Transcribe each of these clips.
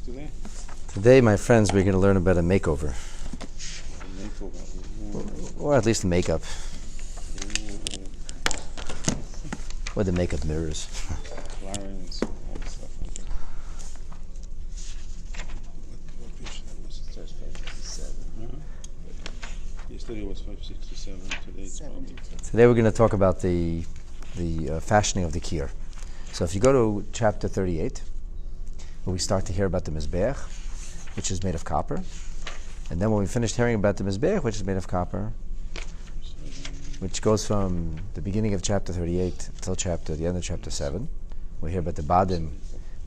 today? Today, my friends, we're going to learn about a makeover. Or at least a makeup. Or the makeup mirrors. Clarence, all the stuff. What page was it? 567. Yesterday was 567. Today it's 70. Today we're going to talk about the fashioning of the kier. So if you go to chapter 38, where we start to hear about the Mizbeach, which is made of copper. And then when we finished hearing about the Mizbeach, which is made of copper, which goes from the beginning of chapter 38 till the end of chapter 7, we hear about the Badim,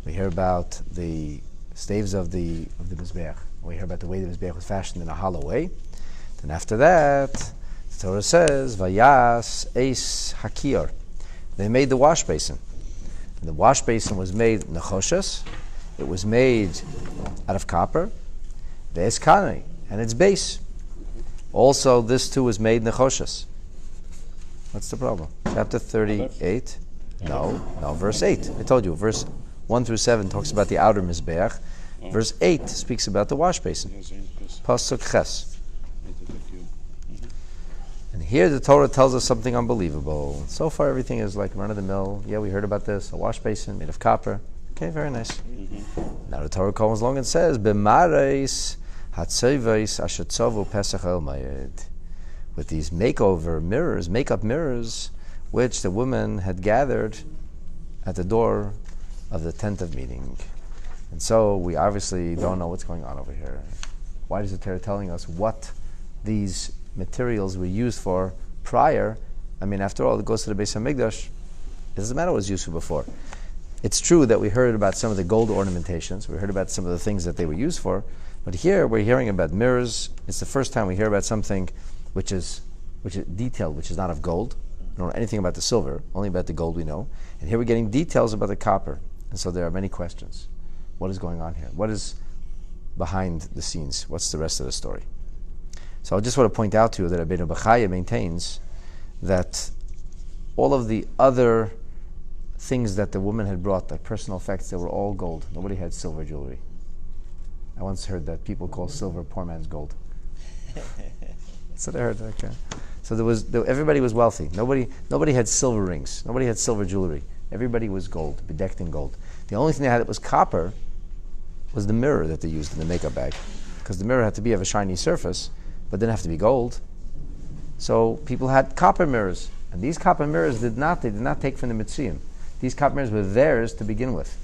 we hear about the staves of the Mizbeach, we hear about the way the Mizbeach was fashioned in a hollow way. Then after that, the Torah says, Vayas Eis Hakir. They made the wash basin. And the wash basin was made nechoshes. It was made out of copper. Ve'es kanei, and its base. Also, this too was made nechoshes. What's the problem? Chapter 38. No, verse 8. I told you, verse 1 through 7 talks about the outer mizbeach. Verse 8 speaks about the wash basin. Pasuk ches. And here the Torah tells us something unbelievable. So far everything is like run-of-the-mill. Yeah, we heard about this. A wash basin made of copper. Okay, very nice. Now the Torah comes along and says, "B'mareis hatzevos asher tzovu pesach el mayed," with these makeup mirrors, which the woman had gathered at the door of the tent of meeting. And so we obviously don't know what's going on over here. Why is the Torah telling us what these materials were used for prior? I mean, after all, it goes to the Beis HaMikdash. It doesn't matter what it was used for before. It's true that we heard about some of the gold ornamentations. We heard about some of the things that they were used for. But here we're hearing about mirrors. It's the first time we hear about something which is detailed, which is not of gold. We don't know anything about the silver, only about the gold we know. And here we're getting details about the copper. And so there are many questions. What is going on here? What is behind the scenes? What's the rest of the story? So I just want to point out to you that Rabbi Bachaya maintains that all of the other things that the woman had brought, like personal effects, they were all gold. Nobody had silver jewelry. I once heard that people call silver poor man's gold. That's what I heard. Okay. So everybody was wealthy. Nobody had silver rings. Nobody had silver jewelry. Everybody was gold, bedecked in gold. The only thing they had that was copper was the mirror that they used in the makeup bag, because the mirror had to be of a shiny surface, but didn't have to be gold. So people had copper mirrors, and these copper mirrors did not take from the Mitzrayim. These copper mirrors were theirs to begin with.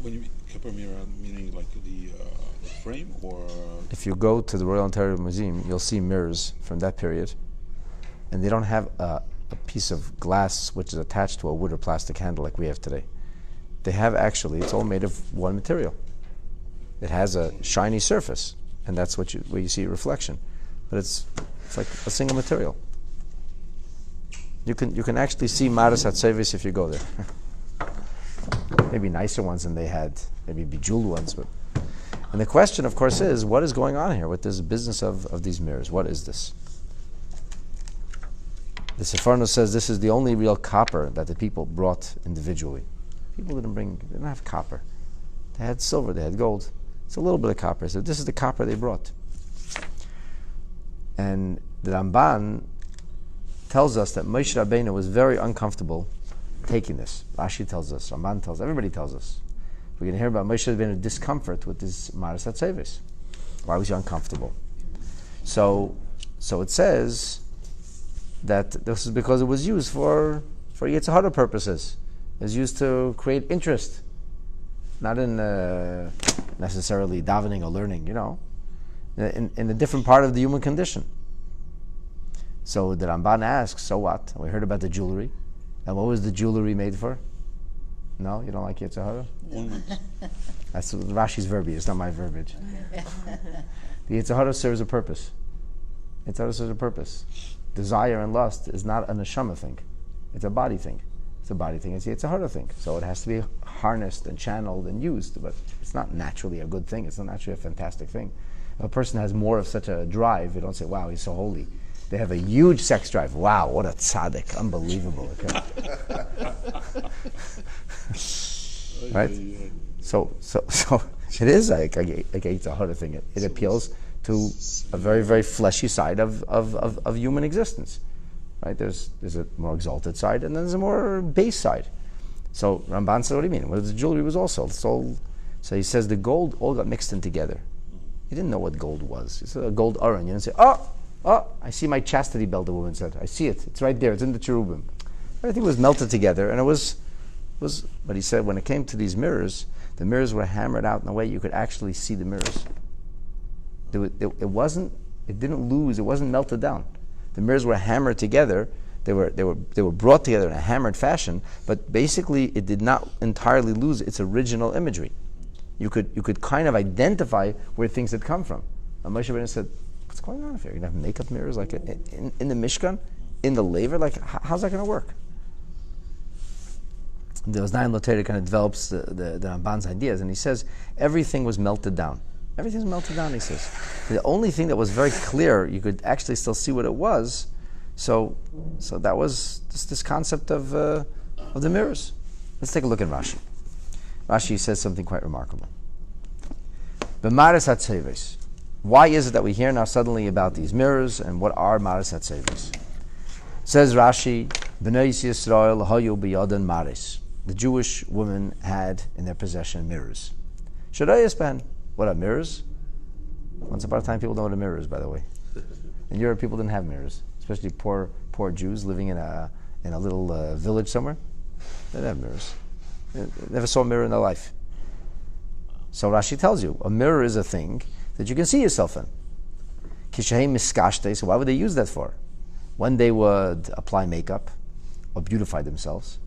When you mean copper mirror, meaning like the frame, or? If you go to the Royal Ontario Museum, you'll see mirrors from that period, and they don't have a piece of glass which is attached to a wood or plastic handle like we have today. They have it's all made of one material. It has a shiny surface, and that's where you see a reflection. But it's like a single material. You can actually see Maras HaTzevis if you go there. Maybe nicer ones than they had, maybe bejeweled ones. And the question, of course, is what is going on here with this business of these mirrors? What is this? The Sefarno says this is the only real copper that the people brought individually. People didn't have copper. They had silver, they had gold. It's a little bit of copper. So this is the copper they brought. And the Ramban tells us that Moshe Rabbeinu was very uncomfortable taking this. Rashi tells us, Ramban tells us, everybody tells us. We're going to hear about Moshe Rabbeinu's discomfort with this Maras HaTzevis. Why was he uncomfortable? So it says that this is because it was used for Yetzer Hara purposes. It was used to create interest, not in necessarily davening or learning, in a different part of the human condition. So the Ramban asks, so what? We heard about the jewelry. And what was the jewelry made for? No? You don't like Yetzer Hara? That's Rashi's verbiage, it's not my verbiage. The Yetzer Hara serves a purpose. Yetzer Hara serves a purpose. Desire and lust is not a neshama thing. It's a body thing. It's a body thing. It's a Yetzer Hara thing. So it has to be harnessed and channeled and used. But it's not naturally a good thing. It's not naturally a fantastic thing. If a person has more of such a drive, you don't say, wow, he's so holy. They have a huge sex drive. Wow, what a tzaddik. Unbelievable. Okay. Right? So It is like a Yetzer Hara thing. It appeals to a very, very fleshy side of human existence. Right? There's a more exalted side, and then there's a more base side. So Ramban said, what do you mean? Well, the jewelry was also. So he says the gold all got mixed in together. He didn't know what gold was. He said a gold aron. You didn't say, oh, I see my chastity belt, the woman said. I see it. It's right there. It's in the cherubim. Everything was melted together, and it was. But he said when it came to these mirrors, the mirrors were hammered out in a way you could actually see the mirrors. It didn't lose. It wasn't melted down. The mirrors were hammered together. They were brought together in a hammered fashion, but basically it did not entirely lose its original imagery. You could kind of identify where things had come from. And Moshe Rabbeinu said, "What's going on here? You're gonna have makeup mirrors like in the Mishkan, in the laver? Like how's that gonna work?" The Oznaim Loteri kind of develops the Ramban's ideas, and he says everything was melted down. Everything's melted down, he says. The only thing that was very clear, you could actually still see what it was. So that was this concept of the mirrors. Let's take a look at Rashi. Rashi says something quite remarkable. B'maris hatzeves. Why is it that we hear now suddenly about these mirrors, and what are maris hatzeves? Says Rashi, B'nai Yisrael hayu biyadan maris. The Jewish women had in their possession mirrors. Shadayis ben. What are mirrors? Once upon a time, people don't know what a mirror is, by the way. In Europe, people didn't have mirrors, especially poor Jews living in a little village somewhere. They didn't have mirrors. They never saw a mirror in their life. So Rashi tells you, a mirror is a thing that you can see yourself in. Kishahem miskashte, so why would they use that for? When they would apply makeup or beautify themselves.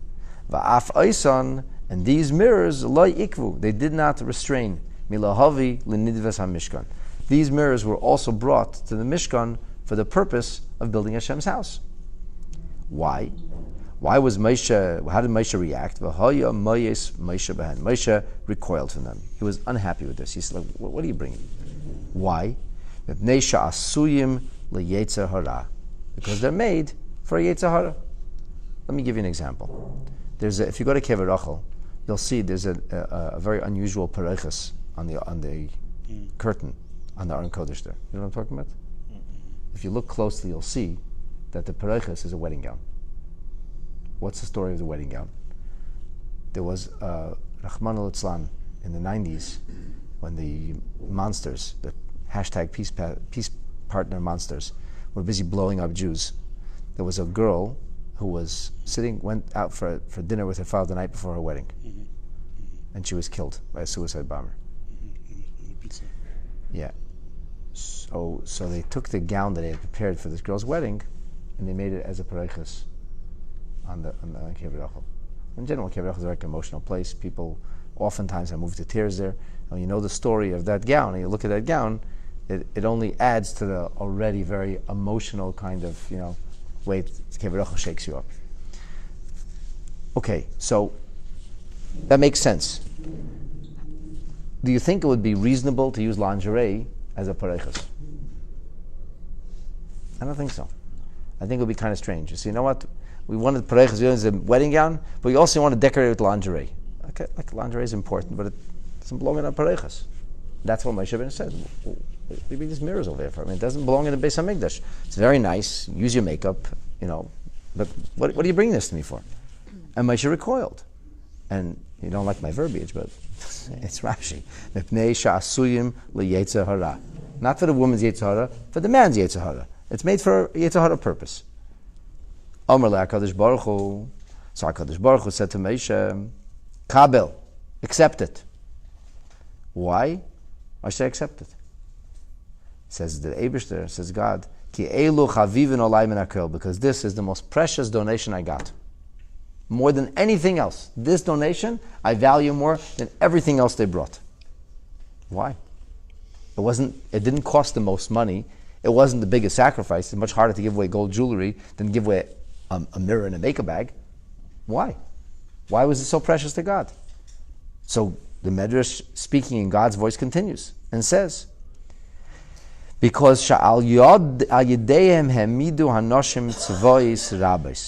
Va'af oisan, and these mirrors, loy ikvu, they did not restrain. Milahavi l'nidves ha-mishkan. These mirrors were also brought to the Mishkan for the purpose of building Hashem's house. Why? Why was Moshe? How did Moshe react? V'haya Moshe behen. Moshe recoiled from them. He was unhappy with this. He said, "What are you bringing?" Why? Because they're made for a Yetzer Hara. Let me give you an example. If you go to Kever Rachel, you'll see there's a very unusual pareiches on the curtain on the Aron Kodesh there. You know what I'm talking about? If you look closely, you'll see that the pareiches is a wedding gown. What's the story of the wedding gown? There was Rahman al-Itzlan in the 90s when the monsters, the hashtag peace partner monsters, were busy blowing up Jews. There was a girl who went out for dinner with her father the night before her wedding. And she was killed by a suicide bomber. Yeah. So they took the gown that they had prepared for this girl's wedding, and they made it as a pareiches on the Kever Rachel. In general, Kever Rachel is a very emotional place. People oftentimes have moved to tears there. And when you know the story of that gown, and you look at that gown, it only adds to the already very emotional kind of way Kever Rachel shakes you up. Okay, so that makes sense. Do you think it would be reasonable to use lingerie as a pareiches? I don't think so. I think it would be kind of strange. You see, you know what? We wanted pareiches as a wedding gown, but we also want to decorate with lingerie. Okay, like lingerie is important, but it doesn't belong in a pareiches. That's what Moshe Rabbeinu said. What do you bring these mirrors over there for? I mean, it doesn't belong in the Beis HaMikdash. It's very nice. Use your makeup, but what do you bring this to me for? And Moshe recoiled. And you don't like my verbiage, but it's Rashi. Mipnei sha'asuyim li'yetzer hara. Not for the woman's Yetzer Hara, for the man's Yetzer Hara. It's made for Yetzer Hara purpose. Omer le'HaKadosh Baruch Hu. So HaKadosh Baruch Hu said to Moshe, Kabel, accept it. Why? Why should I accept it? Says the Eibishter, says God, Ki elu chavivin olay min hakel, because this is the most precious donation I got. More than anything else. This donation I value more than everything else they brought. Why? It didn't cost the most money. It wasn't the biggest sacrifice. It's much harder to give away gold jewelry than give away a mirror and a makeup bag. Why? Why was it so precious to God? So the Medrash, speaking in God's voice, continues and says, because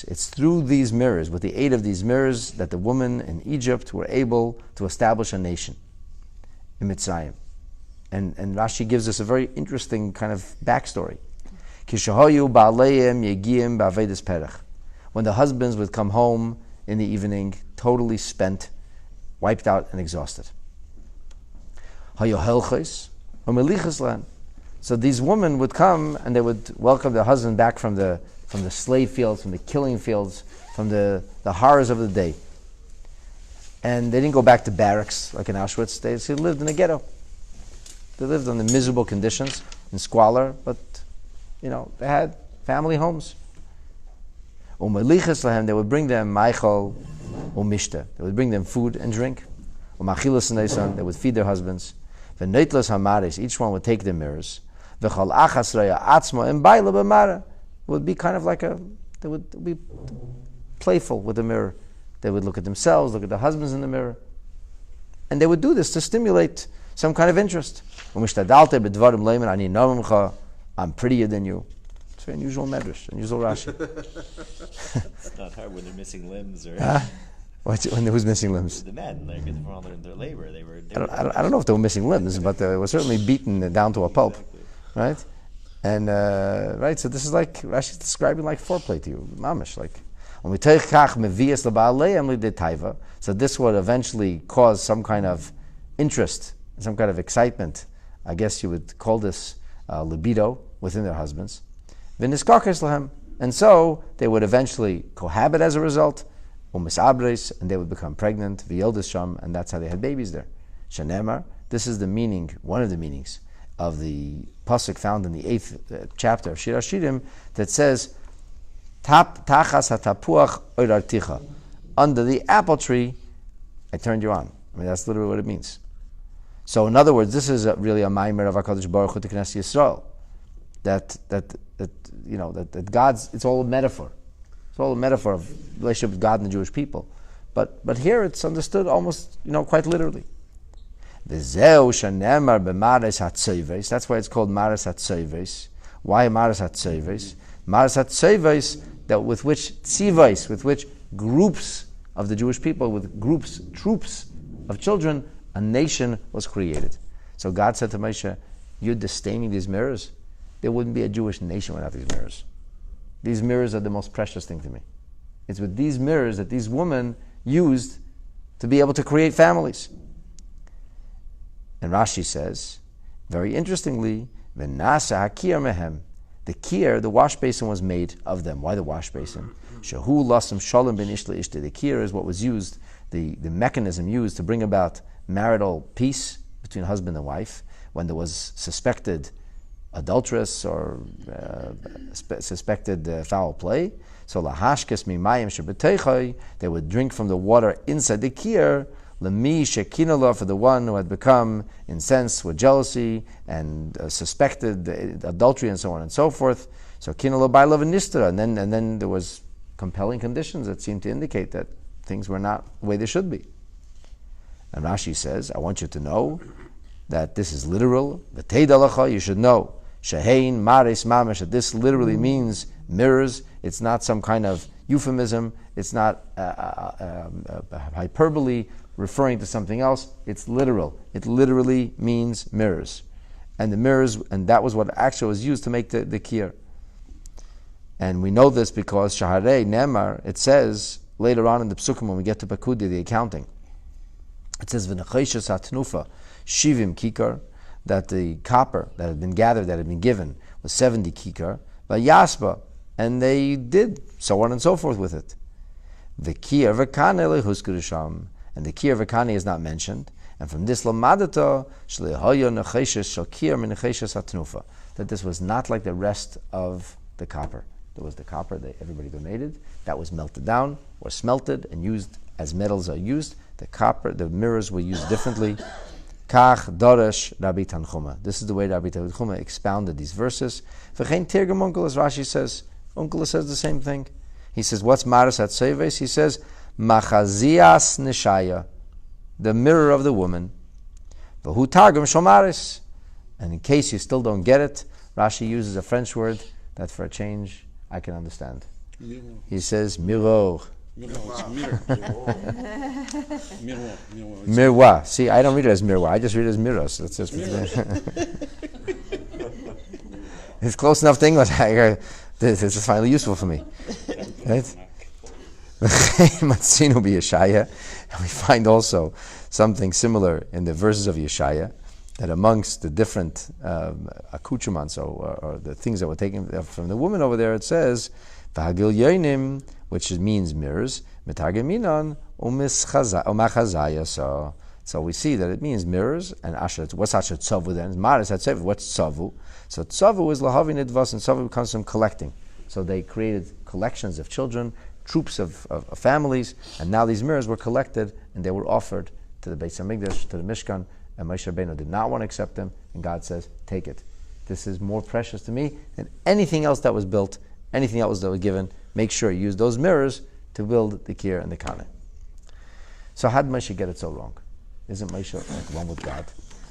it's through these mirrors, with the aid of these mirrors, that the women in Egypt were able to establish a nation. in Mitzrayim. And Rashi gives us a very interesting kind of backstory. When the husbands would come home in the evening, totally spent, wiped out and exhausted. So these women would come and they would welcome their husband back from the slave fields, from the killing fields, from the horrors of the day. And they didn't go back to barracks like in Auschwitz. They lived in a ghetto. They lived under miserable conditions, in squalor, but they had family homes. They would bring them maichol umishta. They would bring them food and drink. They would feed their husbands. Each one would take their mirrors. It would be kind of like they would be playful with the mirror. They would look at themselves, look at their husbands in the mirror. And they would do this to stimulate some kind of interest. I'm prettier than you. It's an unusual medrash, unusual Rashi. It's not hard when they're missing limbs or... Who's missing limbs? The men, like, from all their labor. I don't know if they were missing limbs, but they were certainly beaten down to a pulp. Exactly. Right? And, so this is like, Rashi's describing like foreplay to you, mamish, like. So this would eventually cause some kind of interest, some kind of excitement. I guess you would call this libido within their husbands. And so they would eventually cohabit as a result, and they would become pregnant, and that's how they had babies there. Shanemar, this is the meaning, one of the meanings of the pasuk found in the 8th chapter of Shir HaShirim that says, Tachas hatapuach oirarticha. Under the apple tree, I turned you on. I mean, that's literally what it means. So, in other words, this is really a maimer of HaKadosh Baruch Hu to Knesset Yisrael. That God's, it's all a metaphor. It's all a metaphor of relationship with God and the Jewish people. But here it's understood almost, quite literally. That's why it's called Maras HaTzoyves. Why Maras HaTzoyves? Maras HaTzoyves, that with which tzivais, with which groups of the Jewish people, with troops of children, a nation was created. So God said to Moshe, you're disdaining these mirrors? There wouldn't be a Jewish nation without these mirrors. These mirrors are the most precious thing to me. It's with these mirrors that these women used to be able to create families. And Rashi says, very interestingly, V'nasa hakir mehem. The kir, the wash basin, was made of them. Why the wash basin? Shahu lasam shalom ben ish leishte. The kir is what was used, the mechanism used to bring about marital peace between husband and wife when there was suspected adulteress or suspected foul play. So lahashkes mimayim shebeteichai, they would drink from the water inside the kir. Lemi shekinala, for the one who had become incensed with jealousy and suspected adultery and so on and so forth. So kinala by love and nistara, and then there was compelling conditions that seemed to indicate that things were not the way they should be. And Rashi says, I want you to know that this is literal. V'teidalacha, you should know. Shehein maris mamash, that this literally means mirrors. It's not some kind of euphemism. It's not hyperbole referring to something else. It's literal. It literally means mirrors. And the mirrors, and that was what actually was used to make the kir. And we know this because Shaharei Nemar, it says later on in the Psukim when we get to Pakudi, the accounting, it says V'necheshes hatnufa shivim kikar, that the copper that had been gathered, that had been given, was 70 kikar, v'yasba, and they did so on and so forth with it. The kir v'kane lehuskerisham, and the kir v'kane is not mentioned. And from this lamadata shlehoyo necheshes shakir min necheshes hatnufa, that this was not like the rest of the copper. There was the copper that everybody donated, that was melted down or smelted and used as metals are used. The copper, the mirrors were used differently. Kach Doresh Rabbi Tanchuma. This is the way Rabbi Tanchuma expounded these verses. V'chein Tirgum Uncle, as Rashi says. Uncle says the same thing. He says, what's Maras HaTzoyves? He says, Machazias Nishaya, the mirror of the woman. V'hu Targum Shomaris. And in case you still don't get it, Rashi uses a French word that for a change I can understand. He says, Mirror. Mirwa, it's mirror. Mirwa. Mirwa. See, I don't read it as mirwa. I just read it as miros. That's just it's close enough to English. This is finally useful for me. Right? Matzinu be Yeshaya. And we find also something similar in the verses of Yeshaya, that amongst the different accoutrements or the things that were taken from the woman over there, it says, Vahagil Yoinim, which means mirrors, Mitagim Minon, Umachazaya. So we see that it means mirrors, and Asher, what's Asher Tzavu then? Maris Hatzev, what's Tzavu? So Tzavu is Lahavin Idvas, and Tzavu comes from collecting. So they created collections of children, troops of families, and now these mirrors were collected and they were offered to the Beis Hamikdash, to the Mishkan, and Moshe Rabbeinu did not want to accept them, and God says, take it. This is more precious to me than anything else that was built, anything else that was given. Make sure you use those mirrors to build the Kir and the Kana. So how did Moshe get it so wrong? Isn't Moshe like one with God?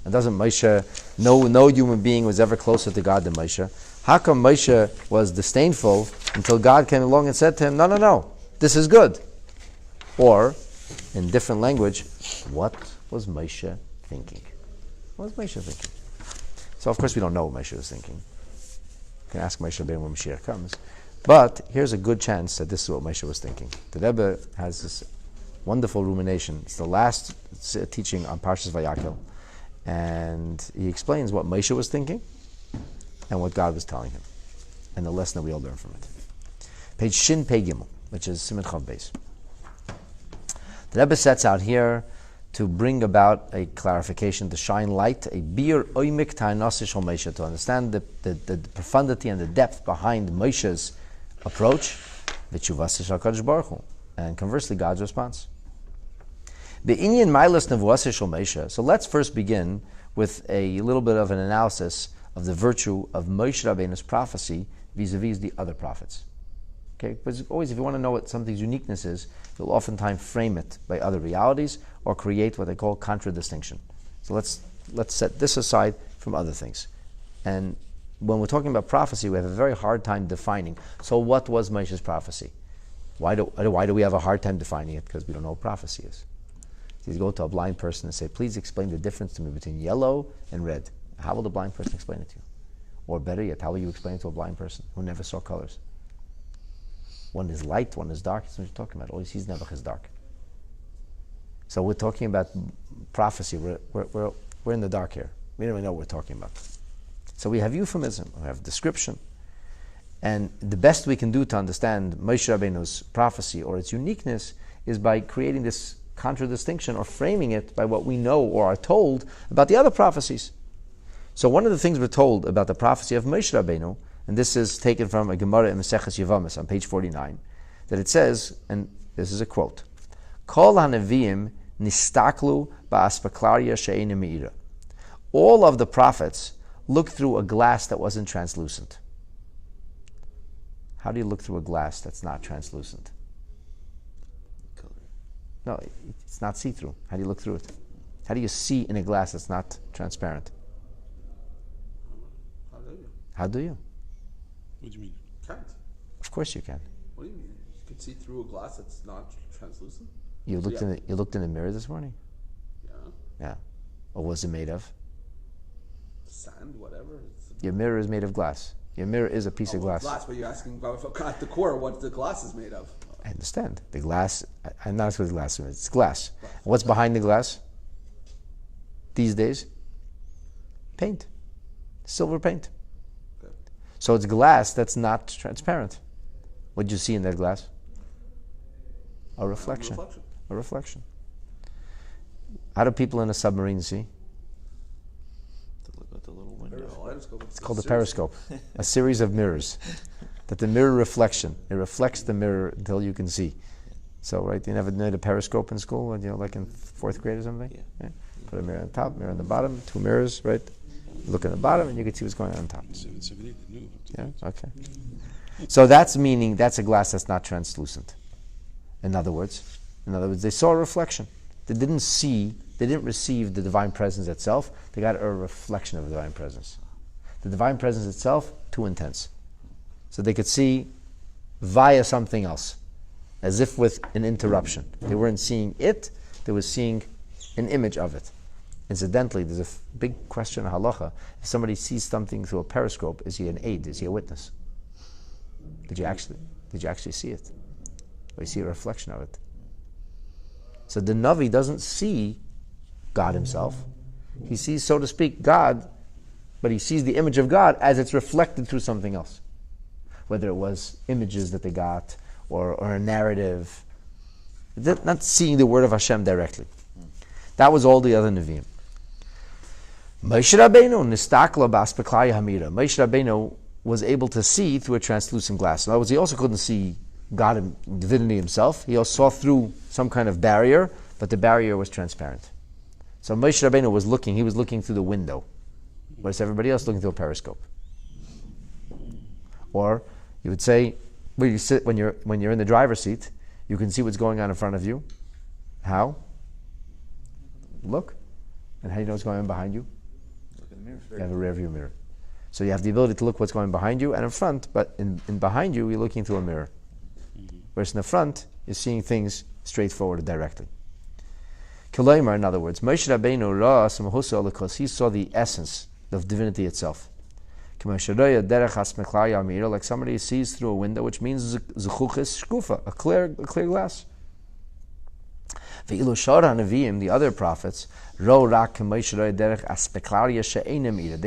And doesn't Moshe, no human being was ever closer to God than Moshe? How come Moshe was disdainful until God came along and said to him, no, this is good? Or, in different language, what was Moshe thinking? What was Moshe thinking? So of course we don't know what Moshe was thinking. You can ask Moshe Rabbeinu when Mashiach comes. But here's a good chance that this is what Moshe was thinking. The Rebbe has this wonderful rumination. It's the last teaching on Parshas Vayakhel. And he explains what Moshe was thinking and what God was telling him, and the lesson that we all learn from it. Page Shin Pei Gimel, which is Siman Chav Beis. The Rebbe sets out here to bring about a clarification, to shine light, a bir oimik ta'anasish al Moshe, to understand the profundity and the depth behind Moshe's approach, v'tshuvasish HaKadosh Baruch Hu, and conversely God's response. Be'inyan mailas nevuasish al Moshe. So let's first begin with a little bit of an analysis of the virtue of Moshe Rabbeinu's prophecy vis-a-vis the other prophets. Okay, because always, if you want to know what something's uniqueness is, you'll oftentimes frame it by other realities or create what they call contradistinction. So let's set this aside from other things. And when we're talking about prophecy, we have a very hard time defining. So what was Moshe's prophecy? Why do we have a hard time defining it? Because we don't know what prophecy is. So you go to a blind person and say, please explain the difference to me between yellow and red. How will the blind person explain it to you? Or better yet, how will you explain it to a blind person who never saw colors? One is light, one is dark. That's what you're talking about. All he sees never is dark. So we're talking about prophecy. We're in the dark here. We don't even know what we're talking about. So we have euphemism, we have description. And the best we can do to understand Moshe Rabbeinu's prophecy or its uniqueness is by creating this contradistinction or framing it by what we know or are told about the other prophecies. So one of the things we're told about the prophecy of Moshe Rabbeinu, and this is taken from a Gemara in Maseches Yevamos on page 49, that it says, and this is a quote, Kol HaNeviim nistaklu ba'aspaklaria she'eina me'ira. All of the prophets looked through a glass that wasn't translucent. How do you look through a glass that's not translucent? No, it's not see-through. How do you look through it? How do you see in a glass that's not transparent? How do you? What do you mean? Can't. Of course you can. What do you mean? You can see through a glass that's not translucent? You looked in the mirror this morning? Yeah. Yeah. What was it made of? Sand, whatever. Your mirror is made of glass. Your mirror is a piece of glass. Glass, but you're asking about at the core what the glass is made of. I understand. The glass, I'm not asking what the glass is. It's glass. What's behind the glass? These days? Paint. Silver paint. Okay. So it's glass that's not transparent. What do you see in that glass? A reflection. A reflection. How do people in a submarine see? To look at the little window. It's called a periscope. A series of mirrors. That the mirror reflection. It reflects the mirror until you can see. So, right, you never made a periscope in school, when, like in 4th grade or something? Yeah. Put a mirror on top, mirror on the bottom, 2 mirrors, right? Look at the bottom and you can see what's going on top. Yeah, okay. So that's meaning that's a glass that's not translucent. In other words, they saw a reflection. They didn't receive the divine presence itself. They got a reflection of the divine presence. The divine presence itself, too intense. So they could see via something else. as if with an interruption. They weren't seeing it, they were seeing an image of it. Incidentally, there's a big question in halacha. If somebody sees something through a periscope, is he an aid? Is he a witness? Did you actually see it? Or you see a reflection of it? So the Navi doesn't see God himself. He sees, so to speak, God, but he sees the image of God as it's reflected through something else. Whether it was images that they got, or a narrative. They're not seeing the word of Hashem directly. That was all the other Nevi'im. Moshe Rabbeinu nistakla b'aspeklaya hamira. Moshe Rabbeinu was able to see through a translucent glass. In other words, he also couldn't see God, divinity himself. He also saw through some kind of barrier, but the barrier was transparent. So Moshe Rabbeinu was looking through the window, whereas everybody else looking through a periscope. Or you would say, where you sit when you're in the driver's seat, you can see what's going on in front of you. How? Look. And how do you know what's going on behind you? Look in the mirror. You have a rear view mirror. So you have the ability to look what's going behind you and in front, but in behind you, you're looking through a mirror. Whereas in the front, you're seeing things straightforward and directly. Kiloimer, in other words, Moshe Rabbeinu ra samahusa because he saw the essence of divinity itself. Like somebody sees through a window, which means zuchuchis shkufa, a clear glass. The other prophets, they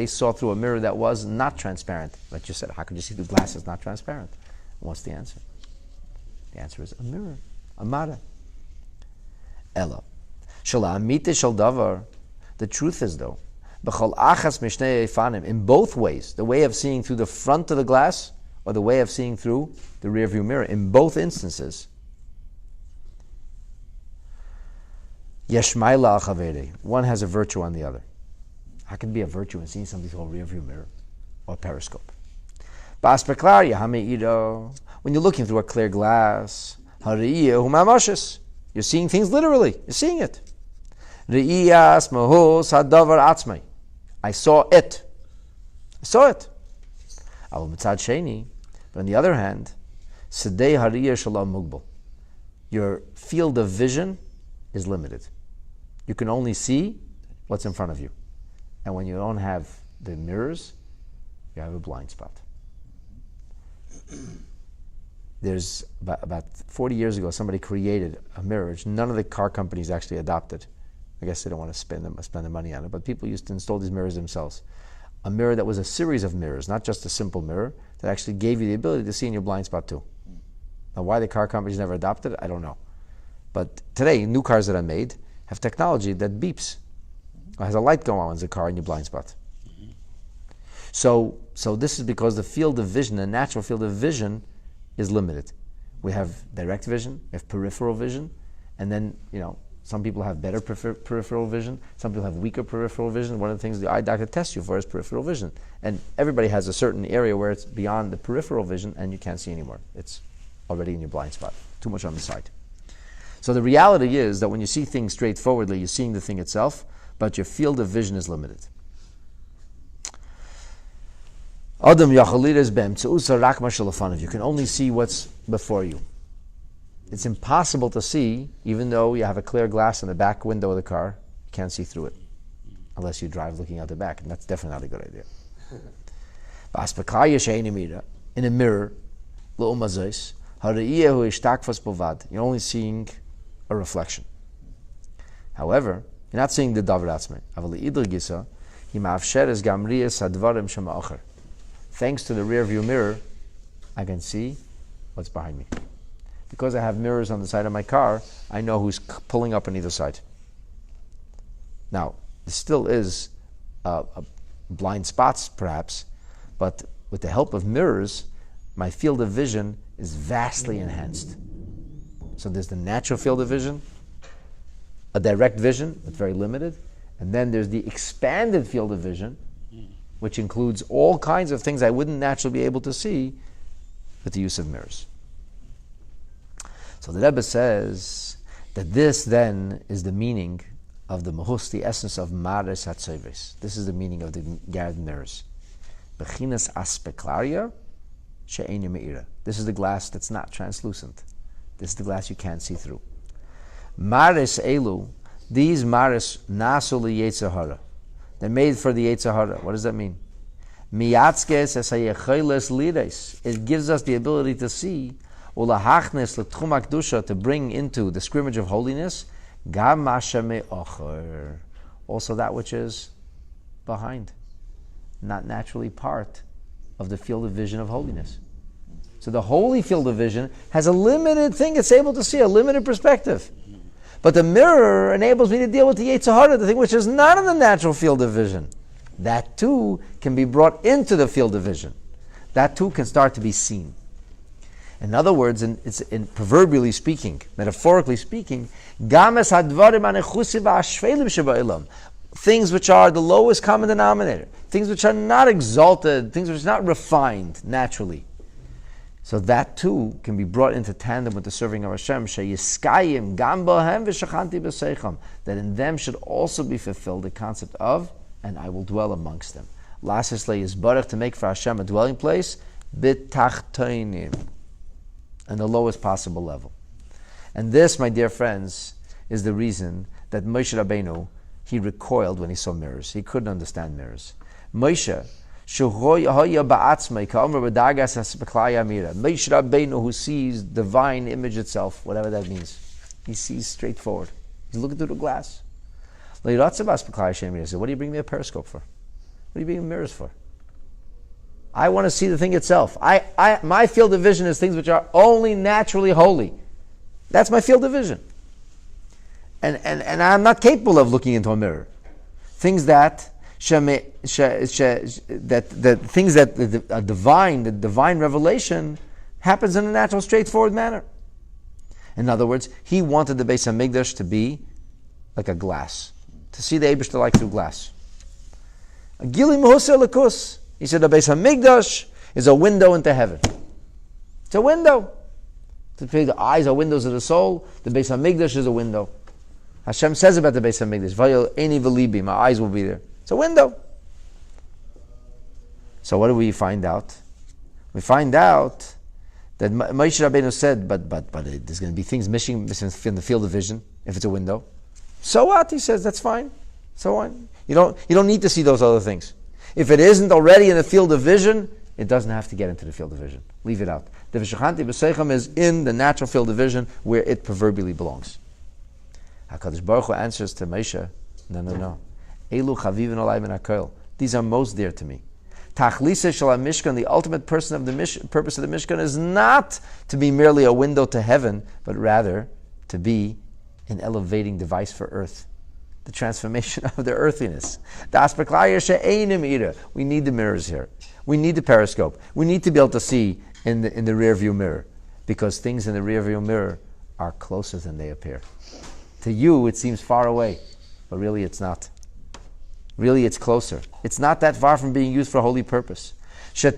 saw through a mirror that was not transparent. Like you said, how could you see through glass that's not transparent? What's the answer? The answer is a mirror, a mara. Ella. The truth is, though, in both ways, the way of seeing through the front of the glass or the way of seeing through the rear view mirror, in both instances, one has a virtue on the other. How can it be a virtue in seeing something through a rear view mirror or periscope? When you're looking through a clear glass, you're seeing things literally. You're seeing it. I saw it. But on the other hand, your field of vision is limited. You can only see what's in front of you. And when you don't have the mirrors, you have a blind spot. There's about 40 years ago, somebody created a mirror which none of the car companies actually adopted. I guess they don't want to spend the money on it, but people used to install these mirrors themselves. A mirror that was a series of mirrors, not just a simple mirror, that actually gave you the ability to see in your blind spot too. Now, why the car companies never adopted it, I don't know. But today, new cars that are made have technology that beeps, or has a light go on in the car in your blind spot. So this is because the field of vision, the natural field of vision, is limited. We have direct vision, we have peripheral vision, and then, some people have better peripheral vision, some people have weaker peripheral vision. One of the things the eye doctor tests you for is peripheral vision. And everybody has a certain area where it's beyond the peripheral vision and you can't see anymore. It's already in your blind spot, too much on the side. So the reality is that when you see things straightforwardly, you're seeing the thing itself, but your field of vision is limited. You can only see what's before you. It's impossible to see, even though you have a clear glass in the back window of the car, you can't see through it, unless you drive looking out the back, and that's definitely not a good idea. In a mirror, you're only seeing a reflection. However, you're not seeing the davar atzmei. Thanks to the rear view mirror, I can see what's behind me. Because I have mirrors on the side of my car, I know who's pulling up on either side. Now, there still is blind spots, perhaps, but with the help of mirrors, my field of vision is vastly enhanced. So there's the natural field of vision, a direct vision, but very limited, and then there's the expanded field of vision, which includes all kinds of things I wouldn't naturally be able to see with the use of mirrors. So the Rebbe says that this then is the meaning of the mahus, the essence of mares hatzoves. This is the meaning of the garden mirrors. Bechinas aspeklaria she'eina meira. This is the glass that's not translucent, This is the glass you can't see through. Maris elu, these maris nasu liyetzer hara. They're made for the Yetzer Hara. What does that mean? Miyatzkes es hayecheles lides. It gives us the ability to see ulahachnes letchum hakdusha, to bring into the scrimmage of holiness gam Mishkan Makeover, also that which is behind, not naturally part of the field of vision of holiness. So the holy field of vision has a limited thing it's able to see, a limited perspective. But the mirror enables me to deal with the Yetzer Hara, the thing which is not in the natural field of vision. That too can be brought into the field of vision. That too can start to be seen. In other words, in proverbially speaking, metaphorically speaking, games hadvarim anechusi va'ashvelim sheba'ilam, things which are the lowest common denominator, things which are not exalted, things which are not refined naturally. So that too can be brought into tandem with the serving of Hashem. Sheyiskayim gam bohem v'shachanti b'seicham, that in them should also be fulfilled the concept of, and I will dwell amongst them. Lastly, is barach, to make for Hashem a dwelling place, b'tachtoinim, and the lowest possible level. And this, my dear friends, is the reason that Moshe Rabbeinu, he recoiled when he saw mirrors. He couldn't understand mirrors. Moshe Rabbeinu, who sees divine image itself, whatever that means. He sees straightforward. He's looking through the glass. So what do you bring me a periscope for? What do you bring me mirrors for? I want to see the thing itself. My field of vision is things which are only naturally holy. That's my field of vision. And I'm not capable of looking into a mirror. Things that the divine revelation happens in a natural, straightforward manner. In other words, he wanted the Beis HaMikdash to be like a glass, to see the Eibishter like through glass. Gili Mehusa Lakus. He said the Beis HaMikdash is a window into heaven. It's a window. The eyes are windows of the soul. The Beis HaMikdash is a window. Hashem says about the Beis HaMikdash, Vayel eni v'libi, my eyes will be there. It's a window. So what do we find out? We find out that Moshe Rabbeinu said, but there's going to be things missing in the field of vision if it's a window. So what? He says, that's fine. So what? You don't need to see those other things. If it isn't already in the field of vision, it doesn't have to get into the field of vision. Leave it out. The V'shachanti b'seicham is in the natural field of vision where it proverbially belongs. HaKadosh Baruch Hu answers to Moshe, no. Elu chavivin olai min hakoil. These are most dear to me. Tachlisa shel Mishkan, the ultimate purpose of the Mishkan is not to be merely a window to heaven, but rather to be an elevating device for earth. The transformation of the earthiness. We need the mirrors here. We need the periscope. We need to be able to see in the rear view mirror, because things in the rear view mirror are closer than they appear. To you, it seems far away, but really it's not. Really, it's closer. It's not that far from being used for a holy purpose. The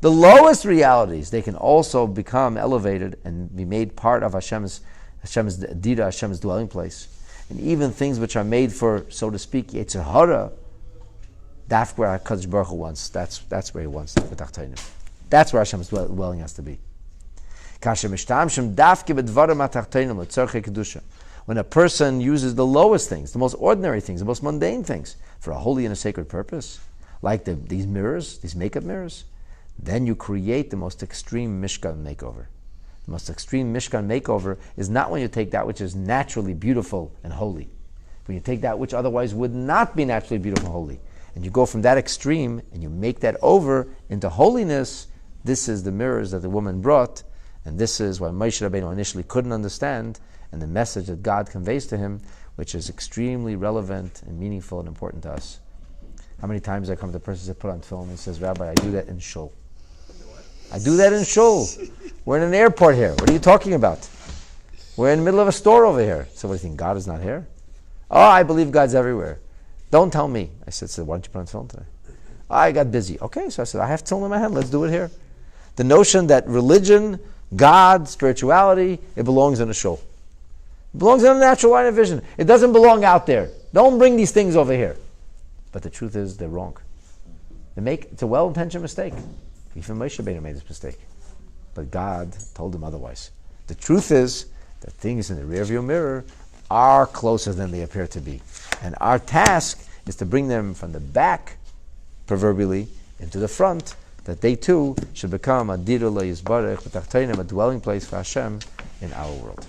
lowest realities, they can also become elevated and be made part of Hashem's dira, Hashem's dwelling place. And even things which are made for, so to speak, Yetzer Hara, that's where HaKadosh Baruch Hu wants. That's where He wants the Tachtonim. That's where Hashem's dwelling has to be. When a person uses the lowest things, the most ordinary things, the most mundane things, for a holy and a sacred purpose, like these mirrors, these makeup mirrors, then you create the most extreme Mishkan Makeover. The most extreme Mishkan Makeover is not when you take that which is naturally beautiful and holy. When you take that which otherwise would not be naturally beautiful and holy, and you go from that extreme and you make that over into holiness, this is the mirrors that the woman brought, and this is why Moshe Rabbeinu initially couldn't understand, and the message that God conveys to him, which is extremely relevant and meaningful and important to us. How many times I come to the person that put on film and says, Rabbi, I do that in shul. I do that in shul. We're in an airport here. What are you talking about? We're in the middle of a store over here. So what do you think, God is not here? Oh, I believe God's everywhere. Don't tell me. I said, so why don't you put on film today? I got busy. Okay, so I said, I have film in my hand. Let's do it here. The notion that religion, God, spirituality, it belongs in a shul. It belongs in a natural line of vision. It doesn't belong out there. Don't bring these things over here. But the truth is, they're wrong. It's a well-intentioned mistake. Even Moshe Rabbeinu made this mistake. But God told him otherwise. The truth is that things in the rearview mirror are closer than they appear to be. And our task is to bring them from the back, proverbially, into the front, that they too should become a diru le'yizbarech, a dwelling place for Hashem in our world.